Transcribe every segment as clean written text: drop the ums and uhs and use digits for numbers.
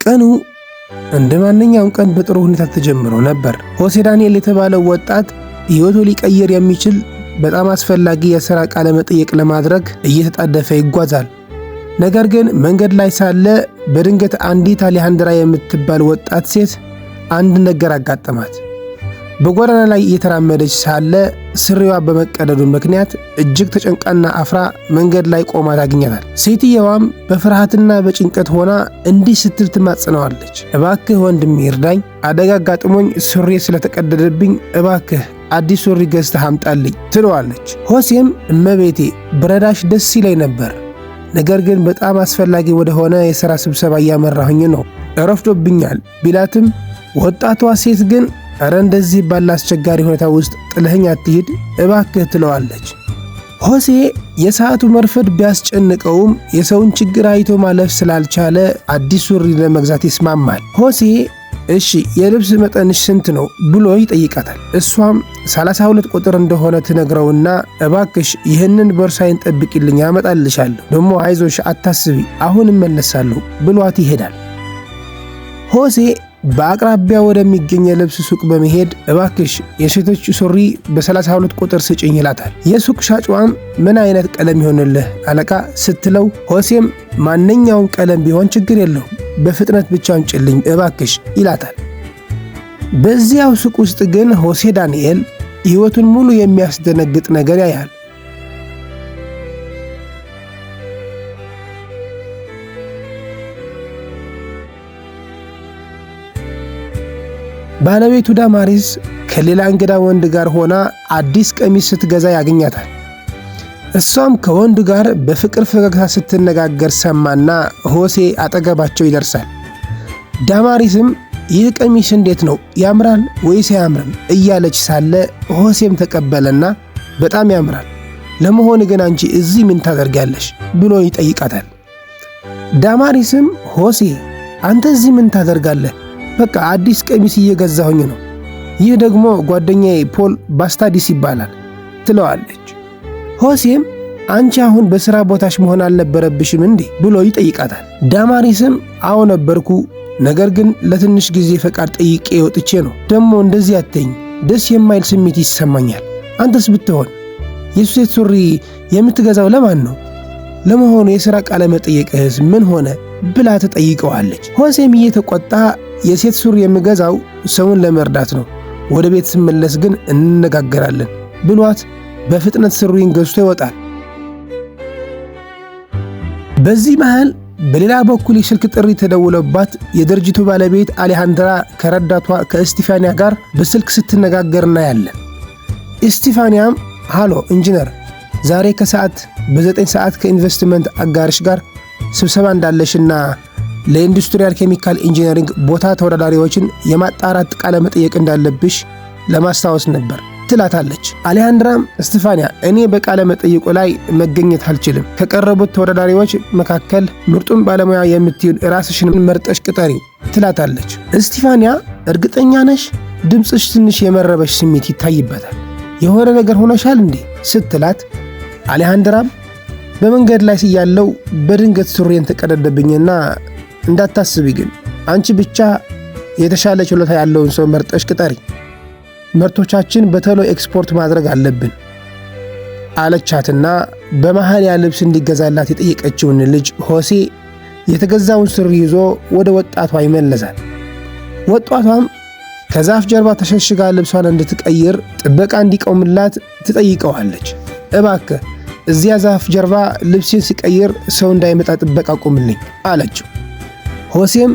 ቀኑ እንደ ማንኛውም ቀን በጥሩ ሁኔታ ተጀምሮ ነበር። ሆሴ ዳንኤል የተባለው ወጣት ሕይወቱ ሊቀይር የሚችል በጣም አስፈላጊ የሥራ ቃለ መጠይቅ ለማድረግ እየተጣደፈ ይጓዛል። ነገር ግን መንገድ ላይ ሳለ በድንገት አንዲት አሌሃንድራ የምትባል ወጣት ሴት አንድ ነገር አጋጠማት። በጎዳና ላይ እየተራመደች ሳለ ስሪዋ በመቀደዱ ምክንያት እጅግ ተጨንቃና አፍራ መንገድ ላይ ቆማ ታገኛታል። ሴትየዋም በፍርሃትና በጭንቀት ሆና እንዲህ ስትል ትማጽነዋለች። እባክህ ወንድሜ እርዳኝ፣ አደጋ አጋጥሞኝ ሱሪ ስለተቀደደብኝ እባክህ አዲስ ሱሪ ገዝተህ አምጣልኝ ትለዋለች። ሆሴም እመቤቴ ብረዳሽ ደስ ይለኝ ነበር፣ ነገር ግን በጣም አስፈላጊ ወደሆነ የሥራ ስብሰባ እያመራሁኝ ነው፣ ረፍዶብኛል ቢላትም ወጣቷ ሴት ግን እረ እንደዚህ ባለ አስቸጋሪ ሁኔታ ውስጥ ጥለኸኝ አትሂድ እባክህ ትለዋለች። ሆሴ የሰዓቱ መርፈድ ቢያስጨንቀውም የሰውን ችግር አይቶ ማለፍ ስላልቻለ አዲስ ሱሪ ለመግዛት ይስማማል። ሆሴ እሺ የልብስ መጠንሽ ስንት ነው ብሎ ይጠይቃታል። እሷም 32 ቁጥር እንደሆነ ትነግረውና እባክሽ ይህንን ቦርሳዬን ጠብቂልኝ ያመጣልሻለሁ፣ ደሞ አይዞሽ አታስቢ አሁን እመለሳለሁ ብሏት ይሄዳል። ሆሴ በአቅራቢያ ወደሚገኝ የልብስ ሱቅ በመሄድ እባክሽ የሴቶች ሱሪ በ32 ቁጥር ስጭኝ ይላታል። የሱቅ ሻጯም ምን አይነት ቀለም ይሆንልህ አለቃ ስትለው ሆሴም ማንኛውም ቀለም ቢሆን ችግር የለውም በፍጥነት ብቻ አምጪልኝ እባክሽ ይላታል። በዚያው ሱቅ ውስጥ ግን ሆሴ ዳንኤል ሕይወቱን ሙሉ የሚያስደነግጥ ነገር ያያል። ባለቤቱ ዳማሪስ ከሌላ እንግዳ ወንድ ጋር ሆና አዲስ ቀሚስ ስትገዛ ያገኛታል። እሷም ከወንዱ ጋር በፍቅር ፈገግታ ስትነጋገር ሰማና ሆሴ አጠገባቸው ይደርሳል። ዳማሪስም ይህ ቀሚስ እንዴት ነው ያምራል ወይስ አያምርም እያለች ሳለ ሆሴም ተቀበለና በጣም ያምራል፣ ለመሆን ግን አንቺ እዚህ ምን ታደርጊያለሽ ብሎ ይጠይቃታል። ዳማሪስም ሆሴ አንተ እዚህ ምን ታደርጋለህ? በቃ አዲስ ቀሚስ እየገዛሁኝ ነው፣ ይህ ደግሞ ጓደኛዬ ፖል ባስታዲስ ይባላል ትለዋለች። ሆሴም አንቺ አሁን በሥራ ቦታሽ መሆን አልነበረብሽም እንዴ ብሎ ይጠይቃታል። ዳማሪስም አዎ ነበርኩ፣ ነገር ግን ለትንሽ ጊዜ ፈቃድ ጠይቄ ወጥቼ ነው። ደግሞ እንደዚህ አትይኝ፣ ደስ የማይል ስሜት ይሰማኛል። አንተስ ብትሆን የሴት ሱሪ የምትገዛው ለማን ነው? ለመሆኑ የሥራ ቃለ መጠየቅህስ ምን ሆነ ብላ ትጠይቀዋለች። ሆሴም እየተቆጣ የሴት ሱሪ የምገዛው ሰውን ለመርዳት ነው፣ ወደ ቤት ስመለስ ግን እንነጋገራለን ብሏት በፍጥነት ሱሪን ገዝቶ ይወጣል። በዚህ መሃል በሌላ በኩል የስልክ ጥሪ ተደውሎባት የድርጅቱ ባለቤት አሌሃንድራ ከረዳቷ ከእስቲፋንያ ጋር በስልክ ስትነጋገር እናያለን። እስቲፋንያም ሃሎ ኢንጂነር፣ ዛሬ ከሰዓት በ9 ሰዓት ከኢንቨስትመንት አጋርሽ ጋር ስብሰባ እንዳለሽና ለኢንዱስትሪያል ኬሚካል ኢንጂነሪንግ ቦታ ተወዳዳሪዎችን የማጣራት ቃለ መጠየቅ እንዳለብሽ ለማስታወስ ነበር ትላታለች። አሌሃንድራም እስቲፋንያ እኔ በቃለ መጠይቁ ላይ መገኘት አልችልም፣ ከቀረቡት ተወዳዳሪዎች መካከል ምርጡን ባለሙያ የምትይውን ራስሽን መርጠሽ ቅጠሪው ትላታለች። እስቲፋንያ እርግጠኛ ነሽ? ድምፅሽ ትንሽ የመረበሽ ስሜት ይታይበታል። የሆነ ነገር ሆነሻል እንዴ ስትላት አሌሃንድራም በመንገድ ላይ ሲያለው በድንገት ሱሪን ተቀደደብኝና እንዳታስቢ ግን አንቺ ብቻ የተሻለ ችሎታ ያለውን ሰው መርጠሽ ቅጠሪ፣ ምርቶቻችን በቶሎ ኤክስፖርት ማድረግ አለብን አለቻትና በመሃል ያ ልብስ እንዲገዛላት የጠየቀችውን ልጅ ሆሴ የተገዛውን ሱሪ ይዞ ወደ ወጣቷ ይመለሳል። ወጣቷም ከዛፍ ጀርባ ተሸሽጋ ልብሷን እንድትቀይር ጥበቃ እንዲቆምላት ትጠይቀዋለች። እባክህ እዚያ ዛፍ ጀርባ ልብሴን ሲቀይር ሰው እንዳይመጣ ጥበቃ ቆምልኝ አለችው። ሆሴም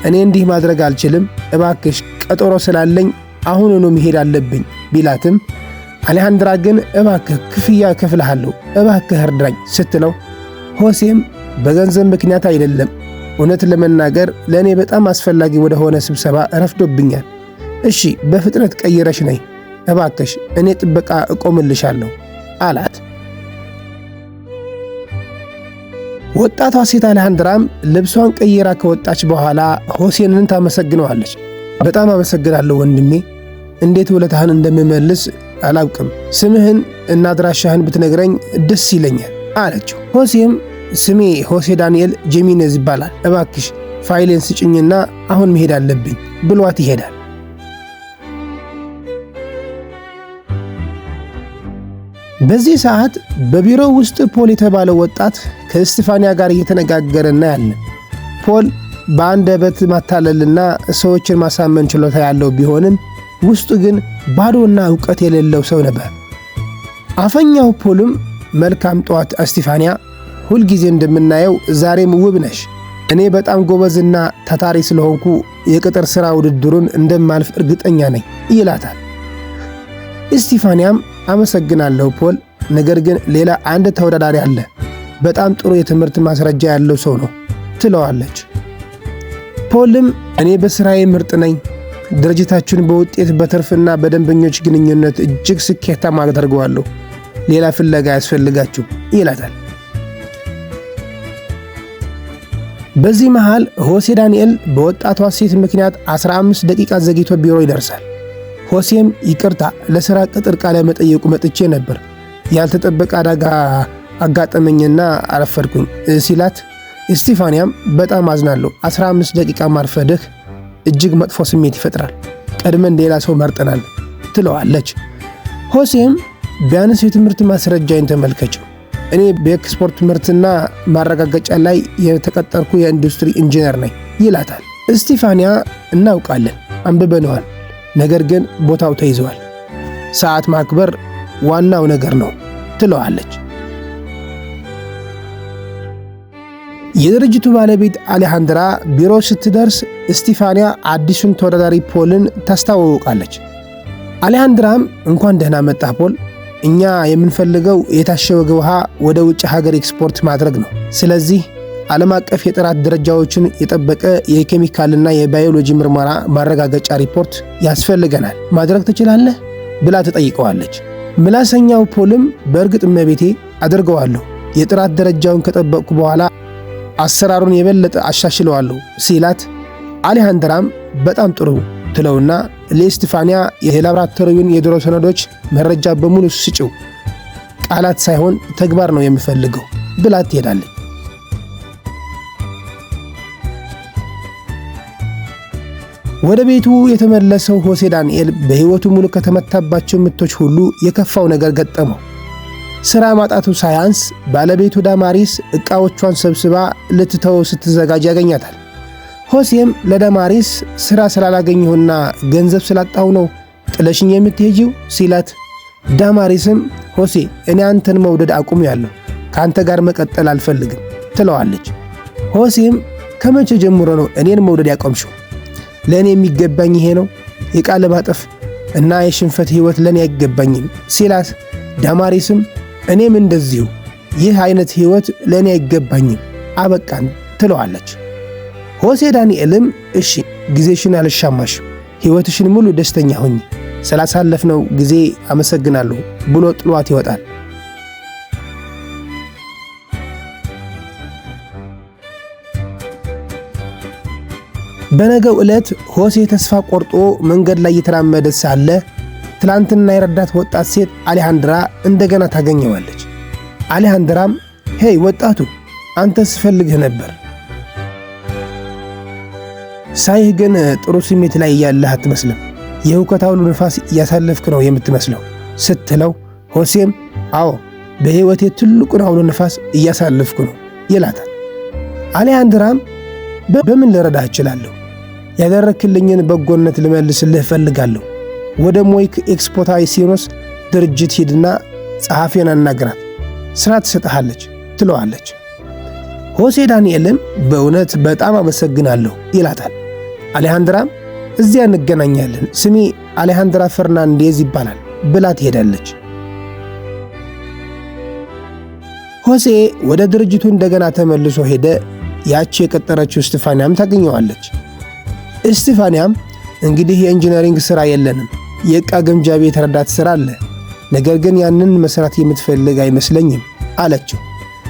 እኔ እንዲህ ማድረግ አልችልም፣ እባክሽ ቀጠሮ ስላለኝ አሁኑኑ መሄድ አለብኝ ቢላትም አሌሃንድራ ግን እባክህ ክፍያ እከፍልሃለሁ እባክህ እርዳኝ ስትለው ሆሴም በገንዘብ ምክንያት አይደለም፣ እውነት ለመናገር ለእኔ በጣም አስፈላጊ ወደሆነ ስብሰባ ረፍዶብኛል፣ እሺ በፍጥነት ቀይረሽ ነይ እባክሽ፣ እኔ ጥበቃ እቆምልሻለሁ አላት። ወጣቷ ሴት አሌሃንድራም ልብሷን ቀይራ ከወጣች በኋላ ሆሴንን ታመሰግነዋለች። በጣም አመሰግናለሁ ወንድሜ፣ እንዴት ውለታህን እንደምመልስ አላውቅም፣ ስምህን እና አድራሻህን ብትነግረኝ ደስ ይለኛል አለችው። ሆሴም ስሜ ሆሴ ዳንኤል ጄሚኔዝ ይባላል፣ እባክሽ ፋይሌን ስጭኝና አሁን መሄድ አለብኝ ብሏት ይሄዳል። በዚህ ሰዓት በቢሮው ውስጥ ፖል የተባለው ወጣት ከእስጢፋንያ ጋር እየተነጋገረ እናያለን። ፖል በአንደበት ማታለልና ሰዎችን ማሳመን ችሎታ ያለው ቢሆንም ውስጡ ግን ባዶና ዕውቀት የሌለው ሰው ነበር። አፈኛው ፖልም መልካም ጠዋት እስጢፋንያ፣ ሁልጊዜ እንደምናየው ዛሬም ውብ ነሽ። እኔ በጣም ጎበዝና ታታሪ ስለሆንኩ የቅጥር ሥራ ውድድሩን እንደማልፍ እርግጠኛ ነኝ ይላታል። እስጢፋንያም አመሰግናለሁ ፖል፣ ነገር ግን ሌላ አንድ ተወዳዳሪ አለ፣ በጣም ጥሩ የትምህርት ማስረጃ ያለው ሰው ነው ትለዋለች። ፖልም እኔ በሥራዬ ምርጥ ነኝ፣ ድርጅታችሁን በውጤት በትርፍና በደንበኞች ግንኙነት እጅግ ስኬታማ አደርገዋለሁ፣ ሌላ ፍለጋ ያስፈልጋችሁ ይላታል። በዚህ መሃል ሆሴ ዳንኤል በወጣቷ ሴት ምክንያት 15 ደቂቃ ዘግይቶ ቢሮ ይደርሳል። ሆሴም ይቅርታ ለሥራ ቅጥር ቃለ መጠየቁ መጥቼ ነበር፣ ያልተጠበቀ አደጋ አጋጠመኝና አረፈድኩኝ ሲላት፣ እስጢፋንያም በጣም አዝናለሁ፣ 15 ደቂቃ ማርፈድህ እጅግ መጥፎ ስሜት ይፈጥራል፣ ቀድመን ሌላ ሰው መርጠናል ትለዋለች። ሆሴም ቢያንስ የትምህርት ማስረጃዬን ተመልከችው፣ እኔ በኤክስፖርት ምርትና ማረጋገጫ ላይ የተቀጠርኩ የኢንዱስትሪ ኢንጂነር ነኝ ይላታል። እስጢፋንያ እናውቃለን፣ አንብበነዋል፣ ነገር ግን ቦታው ተይዘዋል፣ ሰዓት ማክበር ዋናው ነገር ነው ትለዋለች። የድርጅቱ ባለቤት አሌሃንድራ ቢሮ ስትደርስ እስጢፋንያ አዲሱን ተወዳዳሪ ፖልን ታስተዋውቃለች። አሌሃንድራም እንኳን ደህና መጣ ፖል፣ እኛ የምንፈልገው የታሸገ ውሃ ወደ ውጭ ሀገር ኤክስፖርት ማድረግ ነው። ስለዚህ ዓለም አቀፍ የጥራት ደረጃዎችን የጠበቀ የኬሚካልና የባዮሎጂ ምርመራ ማረጋገጫ ሪፖርት ያስፈልገናል። ማድረግ ትችላለህ ብላ ትጠይቀዋለች። ምላሰኛው ፖልም በእርግጥ እመቤቴ አደርገዋለሁ፣ የጥራት ደረጃውን ከጠበቅኩ በኋላ አሰራሩን የበለጠ አሻሽለዋለሁ ሲላት፣ አሌሃንድራም በጣም ጥሩ ትለውና ለእስጢፋንያ የላብራቶሪውን የድሮ ሰነዶች መረጃ በሙሉ ስጪው፣ ቃላት ሳይሆን ተግባር ነው የምፈልገው ብላ ትሄዳለች። ወደ ቤቱ የተመለሰው ሆሴ ዳንኤል በሕይወቱ ሙሉ ከተመታባቸው ምቶች ሁሉ የከፋው ነገር ገጠመው። ሥራ ማጣቱ ሳያንስ ባለቤቱ ዳማሪስ ዕቃዎቿን ሰብስባ ልትተው ስትዘጋጅ ያገኛታል። ሆሴም ለዳማሪስ ሥራ ስላላገኘሁና ገንዘብ ስላጣሁ ነው ጥለሽኝ የምትሄጂው ሲላት፣ ዳማሪስም ሆሴ እኔ አንተን መውደድ አቁሜያለሁ፣ ከአንተ ጋር መቀጠል አልፈልግም ትለዋለች። ሆሴም ከመቼ ጀምሮ ነው እኔን መውደድ ያቆምሽው? ለእኔ የሚገባኝ ይሄ ነው፣ የቃል ማጠፍ እና የሽንፈት ሕይወት ለእኔ አይገባኝም ሲላት፣ ዳማሪስም እኔም እንደዚሁ ይህ አይነት ሕይወት ለእኔ አይገባኝም፣ አበቃን ትለዋለች። ሆሴ ዳንኤልም እሺ ጊዜሽን አልሻማሽ፣ ሕይወትሽን ሙሉ ደስተኛ ሁኚ፣ ስላሳለፍነው ጊዜ አመሰግናለሁ ብሎ ጥሏት ይወጣል። በነገው ዕለት ሆሴ ተስፋ ቆርጦ መንገድ ላይ እየተራመደ ሳለ ትላንትና የረዳት ወጣት ሴት አሌሃንድራ እንደገና ታገኘዋለች። አሌሃንድራም ሄይ ወጣቱ፣ አንተ ስፈልግህ ነበር፣ ሳይህ ግን ጥሩ ስሜት ላይ እያለህ አትመስልም፣ የሁከት አውሎ ነፋስ እያሳለፍክ ነው የምትመስለው ስትለው፣ ሆሴም አዎ በሕይወቴ ትልቁን አውሎ ነፋስ እያሳለፍኩ ነው ይላታል። አሌሃንድራም በምን ልረዳህ እችላለሁ? ያደረክልኝን በጎነት ልመልስልህ እፈልጋለሁ። ወደ ሞይክ ኤክስፖርታይሲዮንስ ድርጅት ሂድና ጸሐፊውን አናግራት፣ ሥራ ትሰጥሃለች ትለዋለች። ሆሴ ዳንኤልም በእውነት በጣም አመሰግናለሁ ይላታል። አሌሃንድራም እዚያ እንገናኛለን፣ ስሜ አሌሃንድራ ፈርናንዴዝ ይባላል ብላ ትሄዳለች። ሆሴ ወደ ድርጅቱ እንደገና ተመልሶ ሄደ። ያቺ የቀጠረችው እስጢፋንያም ታገኘዋለች። እስጢፋንያም እንግዲህ የኢንጂነሪንግ ሥራ የለንም፣ የዕቃ ግምጃ ቤት ረዳት ሥራ አለ፣ ነገር ግን ያንን መሥራት የምትፈልግ አይመስለኝም አለችው።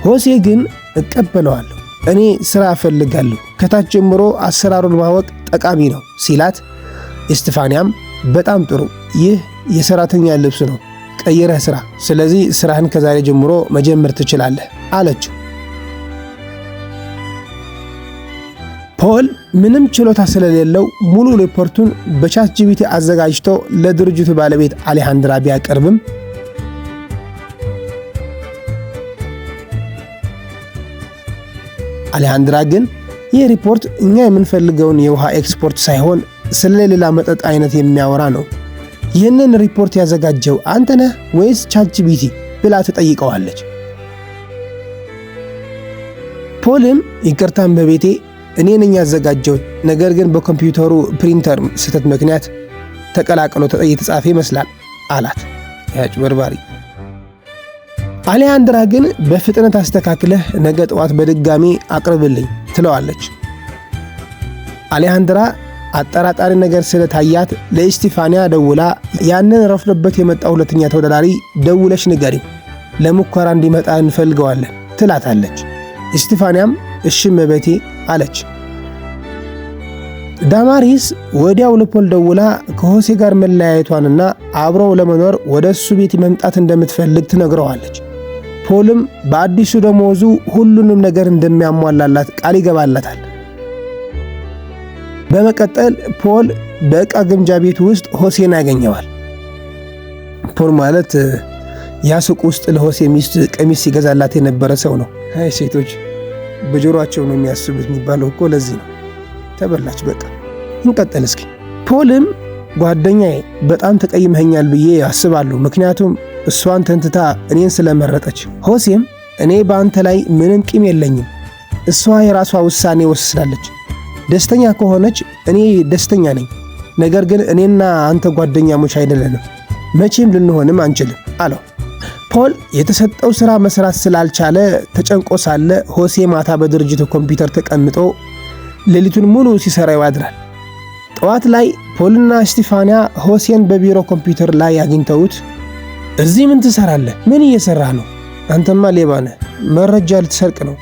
ሆሴ ግን እቀበለዋለሁ፣ እኔ ሥራ እፈልጋለሁ፣ ከታች ጀምሮ አሰራሩን ማወቅ ጠቃሚ ነው ሲላት፣ እስጢፋንያም በጣም ጥሩ፣ ይህ የሠራተኛ ልብስ ነው፣ ቀይረህ ሥራ፣ ስለዚህ ሥራህን ከዛሬ ጀምሮ መጀመር ትችላለህ አለችው። ፖል ምንም ችሎታ ስለሌለው ሙሉ ሪፖርቱን በቻትጂፒቲ አዘጋጅቶ ለድርጅቱ ባለቤት አሌሃንድራ ቢያቀርብም አሌሃንድራ ግን ይህ ሪፖርት እኛ የምንፈልገውን የውሃ ኤክስፖርት ሳይሆን ስለሌላ መጠጥ አይነት የሚያወራ ነው፣ ይህንን ሪፖርት ያዘጋጀው አንተ ነህ ወይስ ቻትጂፒቲ ብላ ትጠይቀዋለች። ፖልም ይቅርታን በቤቴ እኔ ነኝ ያዘጋጀው፣ ነገር ግን በኮምፒውተሩ ፕሪንተር ስህተት ምክንያት ተቀላቅሎ የተጻፈ ይመስላል አላት። ያጭበርባሪ። አሌሃንድራ ግን በፍጥነት አስተካክለህ ነገ ጠዋት በድጋሚ አቅርብልኝ ትለዋለች። አሌሃንድራ አጠራጣሪ ነገር ስለታያት ለኢስቲፋንያ ደውላ ያንን ረፍዶበት የመጣው ሁለተኛ ተወዳዳሪ ደውለሽ ንገሪው ለሙከራ እንዲመጣ እንፈልገዋለን ትላታለች። ኢስቲፋንያም እሺ መቤቴ አለች። ዳማሪስ ወዲያው ለፖል ደውላ ከሆሴ ጋር መለያየቷንና አብረው ለመኖር ወደ እሱ ቤት መምጣት እንደምትፈልግ ትነግረዋለች። ፖልም በአዲሱ ደሞዙ ሁሉንም ነገር እንደሚያሟላላት ቃል ይገባላታል። በመቀጠል ፖል በዕቃ ግምጃ ቤት ውስጥ ሆሴን ያገኘዋል። ፖል ማለት ያ ሱቅ ውስጥ ለሆሴ ሚስት ቀሚስ ሲገዛላት የነበረ ሰው ነው። አይ ሴቶች በጆሮአቸው ነው የሚያስቡት የሚባለው እኮ ለዚህ ነው። ተበላች። በቃ እንቀጥል እስኪ። ፖልም ጓደኛዬ በጣም ተቀይመኸኛል ብዬ አስባለሁ፣ ምክንያቱም እሷን ተንትታ እኔን ስለመረጠች። ሆሴም እኔ በአንተ ላይ ምንም ቂም የለኝም፣ እሷ የራሷ ውሳኔ ወስናለች። ደስተኛ ከሆነች እኔ ደስተኛ ነኝ፣ ነገር ግን እኔና አንተ ጓደኛሞች አይደለንም፣ መቼም ልንሆንም አንችልም አለው። ፖል የተሰጠው ሥራ መስራት ስላልቻለ ተጨንቆ ሳለ ሆሴ ማታ በድርጅቱ ኮምፒውተር ተቀምጦ ሌሊቱን ሙሉ ሲሰራ ያድራል። ጠዋት ላይ ፖልና ኢስቲፋንያ ሆሴን በቢሮ ኮምፒውተር ላይ አግኝተውት እዚህ ምን ትሰራለህ? ምን እየሰራህ ነው? አንተማ ሌባ ነህ፣ መረጃ ልትሰርቅ ነው።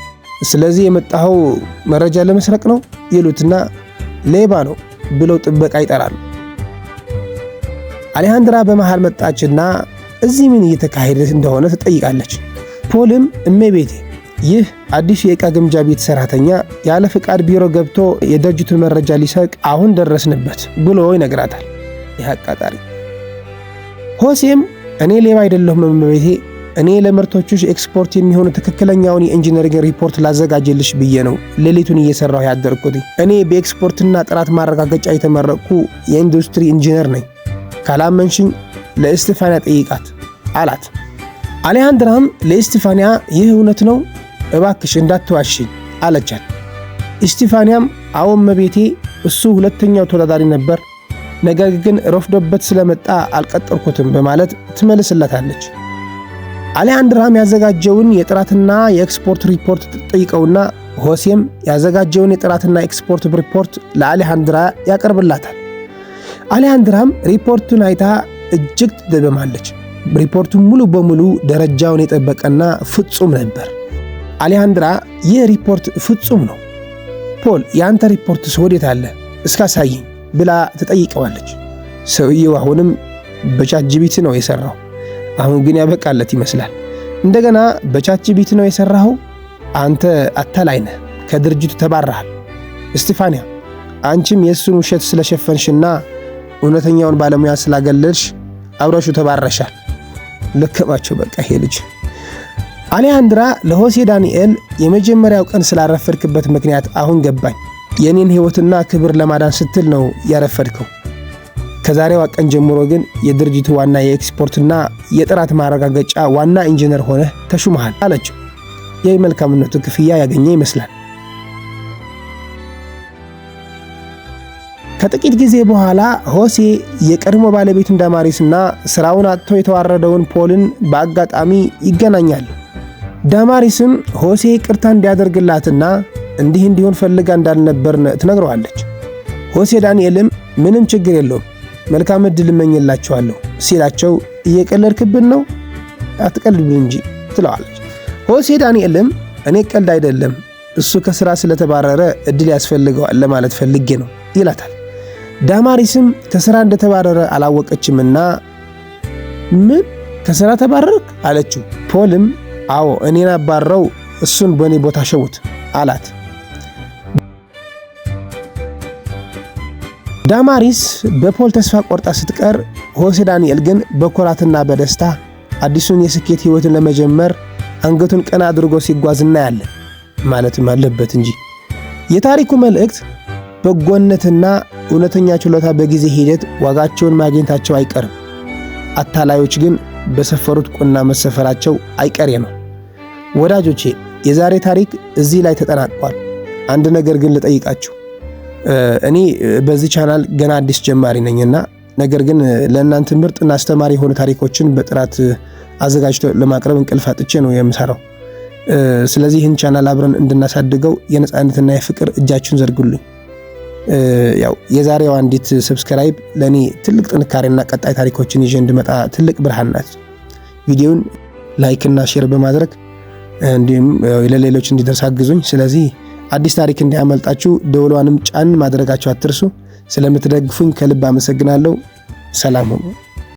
ስለዚህ የመጣኸው መረጃ ለመስረቅ ነው ይሉትና ሌባ ነው ብለው ጥበቃ ይጠራሉ። አሌሃንድራ በመሃል መጣችና እዚህ ምን እየተካሄደ እንደሆነ ትጠይቃለች። ፖልም እመቤቴ ይህ አዲስ የዕቃ ግምጃ ቤት ሰራተኛ ያለ ፍቃድ ቢሮ ገብቶ የድርጅቱን መረጃ ሊሰርቅ አሁን ደረስንበት ብሎ ይነግራታል። ይህ አቃጣሪ። ሆሴም እኔ ሌባ አይደለሁም እመቤቴ፣ እኔ ለምርቶችሽ ኤክስፖርት የሚሆኑ ትክክለኛውን የኢንጂነሪንግ ሪፖርት ላዘጋጀልሽ ብዬ ነው ሌሊቱን እየሰራሁ ያደርኩት። እኔ በኤክስፖርትና ጥራት ማረጋገጫ የተመረቅኩ የኢንዱስትሪ ኢንጂነር ነኝ። ካላመንሽኝ ለኢስቲፋንያ ጠይቃት አላት። አሌሃንድራም ለኢስቲፋንያ ይህ እውነት ነው? እባክሽ እንዳትዋሽኝ አለቻት። ኢስቲፋንያም አዎ እመቤቴ፣ እሱ ሁለተኛው ተወዳዳሪ ነበር፣ ነገር ግን ረፍዶበት ስለመጣ አልቀጠርኩትም በማለት ትመልስለታለች። አሌሃንድራም ያዘጋጀውን የጥራትና የኤክስፖርት ሪፖርት ጠይቀውና ሆሴም ያዘጋጀውን የጥራትና ኤክስፖርት ሪፖርት ለአሌሃንድራ ያቀርብላታል። አሌሃንድራም ሪፖርቱን አይታ እጅግ ትደመማለች። ሪፖርቱ ሙሉ በሙሉ ደረጃውን የጠበቀና ፍጹም ነበር። አሌሃንድራ ይህ ሪፖርት ፍጹም ነው፣ ፖል የአንተ ሪፖርትስ ወዴት አለ እስካሳየኝ ብላ ትጠይቀዋለች። ሰውየው አሁንም በቻትጂፒቲ ነው የሰራው፣ አሁን ግን ያበቃለት ይመስላል። እንደገና በቻትጂፒቲ ነው የሰራው፣ አንተ አታላይ ነህ፣ ከድርጅቱ ተባረሃል። ኢስቲፋንያ አንቺም የእሱን ውሸት ስለሸፈንሽና እውነተኛውን ባለሙያ ስላገለልሽ አብረሹ ተባረሻል። ለከባቸው በቃ ይሄ ልጅ። አሌሃንድራ ለሆሴ ዳንኤል የመጀመሪያው ቀን ስላረፈድክበት ምክንያት አሁን ገባኝ። የኔን ሕይወትና ክብር ለማዳን ስትል ነው ያረፈድከው። ከዛሬዋ ቀን ጀምሮ ግን የድርጅቱ ዋና የኤክስፖርትና የጥራት ማረጋገጫ ዋና ኢንጂነር ሆነህ ተሹመሃል አለችው። የመልካምነቱ ክፍያ ያገኘ ይመስላል። ከጥቂት ጊዜ በኋላ ሆሴ የቀድሞ ባለቤቱን ዳማሪስና ስራውን አጥቶ የተዋረደውን ፖልን በአጋጣሚ ይገናኛሉ። ዳማሪስም ሆሴ ቅርታ እንዲያደርግላትና እንዲህ እንዲሆን ፈልጋ እንዳልነበር ትነግረዋለች። ሆሴ ዳንኤልም ምንም ችግር የለውም መልካም ዕድል እመኝላችኋለሁ ሲላቸው እየቀለድክብን ነው? አትቀልድብን እንጂ ትለዋለች። ሆሴ ዳንኤልም እኔ ቀልድ አይደለም፣ እሱ ከስራ ስለተባረረ ዕድል ያስፈልገዋል ለማለት ፈልጌ ነው ይላታል። ዳማሪስም ከስራ እንደተባረረ አላወቀችምና ምን ከስራ ተባረርክ አለችው። ፖልም አዎ እኔን አባረው እሱን በእኔ ቦታ ሸውት አላት። ዳማሪስ በፖል ተስፋ ቆርጣ ስትቀር፣ ሆሴ ዳንኤል ግን በኩራትና በደስታ አዲሱን የስኬት ህይወትን ለመጀመር አንገቱን ቀና አድርጎ ሲጓዝ እናያለን ማለትም አለበት እንጂ። የታሪኩ መልእክት በጎነትና እውነተኛ ችሎታ በጊዜ ሂደት ዋጋቸውን ማግኘታቸው አይቀርም። አታላዮች ግን በሰፈሩት ቁና መሰፈራቸው አይቀሬ ነው። ወዳጆቼ የዛሬ ታሪክ እዚህ ላይ ተጠናቋል። አንድ ነገር ግን ልጠይቃችሁ። እኔ በዚህ ቻናል ገና አዲስ ጀማሪ ነኝና ነገር ግን ለእናንተ ምርጥና አስተማሪ የሆኑ ታሪኮችን በጥራት አዘጋጅቶ ለማቅረብ እንቅልፍ አጥቼ ነው የምሰራው። ስለዚህ ይህን ቻናል አብረን እንድናሳድገው የነጻነትና የፍቅር እጃችሁን ዘርጉልኝ። ያው የዛሬው አንዲት ሰብስክራይብ ለኔ ትልቅ ጥንካሬና ቀጣይ ታሪኮችን ይዤ እንድመጣ ትልቅ ብርሃን ናት። ቪዲዮውን ላይክ እና ሼር በማድረግ እንዲሁም ለሌሎች እንዲደርስ አግዙኝ። ስለዚህ አዲስ ታሪክ እንዲያመልጣችሁ ደወሏንም ጫን ማድረጋችሁ አትርሱ። ስለምትደግፉኝ ከልብ አመሰግናለሁ። ሰላም ሁኑ።